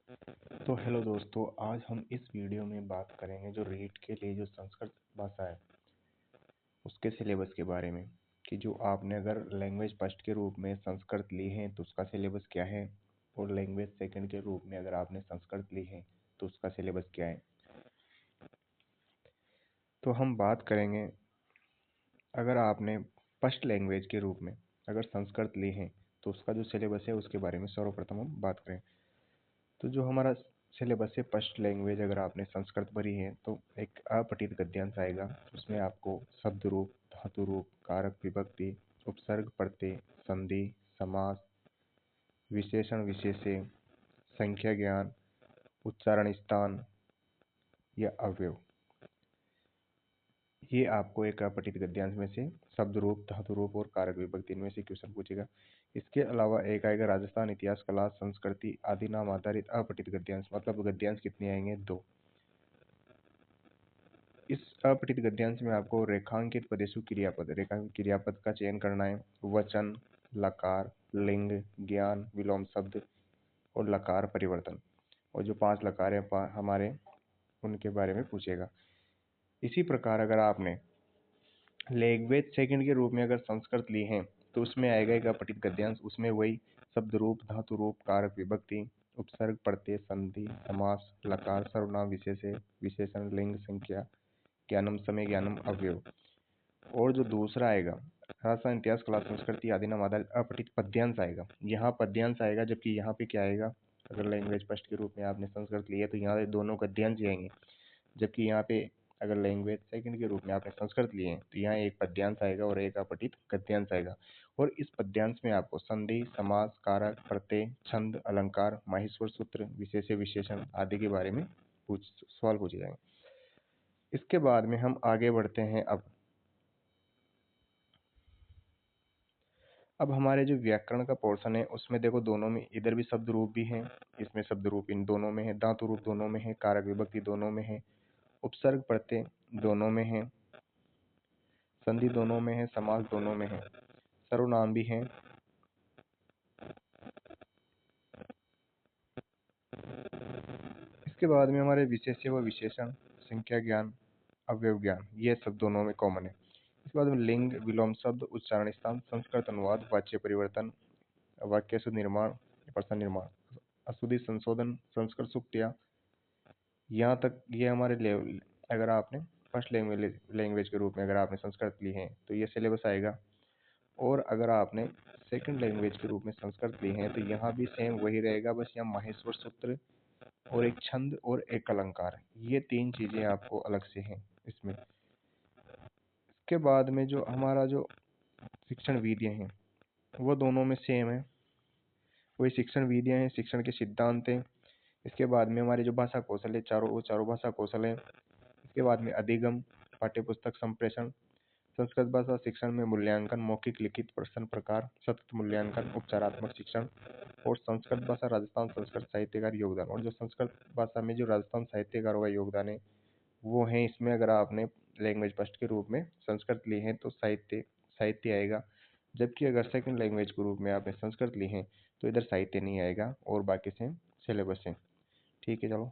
तो हेलो दोस्तों, आज हम इस वीडियो में बात करेंगे जो रीट के लिए जो संस्कृत भाषा है उसके सिलेबस के बारे में, कि जो आपने अगर लैंग्वेज फर्स्ट के रूप में संस्कृत ली है तो उसका सिलेबस क्या है, और लैंग्वेज सेकंड के रूप में अगर आपने संस्कृत ली है तो उसका सिलेबस क्या है। तो हम बात करेंगे, अगर आपने फर्स्ट लैंग्वेज के रूप में अगर संस्कृत ली है तो उसका जो सिलेबस है उसके बारे में सर्वप्रथम हम बात करें। तो जो हमारा सिलेबस है फर्स्ट लैंग्वेज, अगर आपने संस्कृत भरी है तो एक अपठित गद्यांश आएगा। उसमें आपको शब्द रूप, धातु रूप, कारक, विभक्ति, उपसर्ग, प्रत्यय, संधि, समास, विशेषण, विशेष्य, संख्या ज्ञान, उच्चारण स्थान या अवयव, ये आपको एक अपठित गद्यांश में से शब्द रूप, धातु रूप और कारक, विभक्ति, इनमें से क्वेश्चन पूछेगा। इसके अलावा एक आएगा राजस्थान इतिहास, कला, संस्कृति आदि नाम आधारित अपठित गद्यांश। मतलब गद्यांश कितने आएंगे? 2। इस अपठित गद्यांश में आपको रेखांकित पदेशु क्रियापद, रेखांकित क्रियापद का चयन करना है। वचन, लकार, लिंग, ज्ञान, विलोम शब्द और लकार परिवर्तन, और जो 5 लकार है हमारे, उनके बारे में पूछेगा। इसी प्रकार अगर आपने लैंग्वेज सेकंड के रूप में अगर संस्कृत ली है तो उसमें आएगा एक अपठित गद्यांश। उसमें वही शब्द रूप, धातु रूप, कारक, विभक्ति, उपसर्ग, प्रत्यय, संधि, समास, लकार, सर्वनाम, विशेषण, लिंग, संख्या, ज्ञानम, समय ज्ञानम, अवयव। और जो दूसरा आएगा राजस्थान इतिहास, कला, संस्कृति आदि नाम आधारित अपठित पद्यांश आएगा। यहाँ पद्यांश आएगा, जबकि यहाँ पे क्या आएगा? अगर लैंग्वेज फर्स्ट के रूप में आपने संस्कृत लिया तो यहाँ दोनों गद्यांश आएंगे, जबकि यहाँ पे अगर लैंग्वेज सेकंड के रूप में आपने संस्कृत लिए हैं तो यहाँ एक पद्यांश आएगा और एक अपठित गद्यांश आएगा। और इस पद्यांश में आपको संधि, समास, कारक, प्रत्यय, छंद, अलंकार, माहेश्वर सूत्र, विशेष्य, विशेषण आदि के बारे में सवाल पूछे जाएंगे। इसके बाद में हम आगे बढ़ते हैं। अब हमारे जो व्याकरण का पोर्शन है उसमें देखो, दोनों में इधर भी शब्द रूप भी है, इसमें शब्द रूप इन दोनों में है, धातु रूप दोनों में है, कारक, विभक्ति दोनों में है, उपसर्ग, प्रत्यय दोनों में है, संधि दोनों में है, समास दोनों में है, सर्वनाम भी है। इसके बाद में हमारे विशेष्य व विशेषण, संख्या ज्ञान, अवयव ज्ञान, ये सब दोनों में कॉमन है। इसके बाद में लिंग, विलोम शब्द, उच्चारण स्थान, संस्कृत अनुवाद, वाच्य परिवर्तन, वाक्य शुद्ध निर्माण, प्रश्न निर्माण, अशुद्धि संशोधन, संस्कृत सूक्तियाँ, यहाँ तक ये हमारे लेवल। अगर आपने फर्स्ट लैंग्वेज के रूप में अगर आपने संस्कृत ली है तो ये सिलेबस आएगा। और अगर आपने सेकंड लैंग्वेज के रूप में संस्कृत ली है तो यहाँ भी सेम वही रहेगा, बस यहाँ माहेश्वर सूत्र और एक छंद और एक अलंकार, ये 3 चीजें आपको अलग से हैं इसमें। इसके बाद में जो हमारा जो शिक्षण विधियाँ हैं वो दोनों में सेम है, वही शिक्षण विधियाँ हैं, शिक्षण के सिद्धांत हैं। इसके बाद में हमारे जो भाषा कौशल है, चारों भाषा कौशल है। इसके बाद में अधिगम, पाठ्यपुस्तक संप्रेषण, संस्कृत भाषा शिक्षण में मूल्यांकन, मौखिक, लिखित, प्रश्न प्रकार, सतत मूल्यांकन, उपचारात्मक शिक्षण, और संस्कृत भाषा राजस्थान संस्कृत साहित्यकार योगदान। और जो संस्कृत भाषा में जो राजस्थान साहित्यकारों का योगदान है वो है इसमें। अगर आपने लैंग्वेज फर्स्ट के रूप में संस्कृत ली है तो साहित्य आएगा, जबकि अगर सेकंड लैंग्वेज के रूप में आपने संस्कृत ली है तो इधर साहित्य नहीं आएगा और बाकी से सिलेबस है। ठीक है, चलो।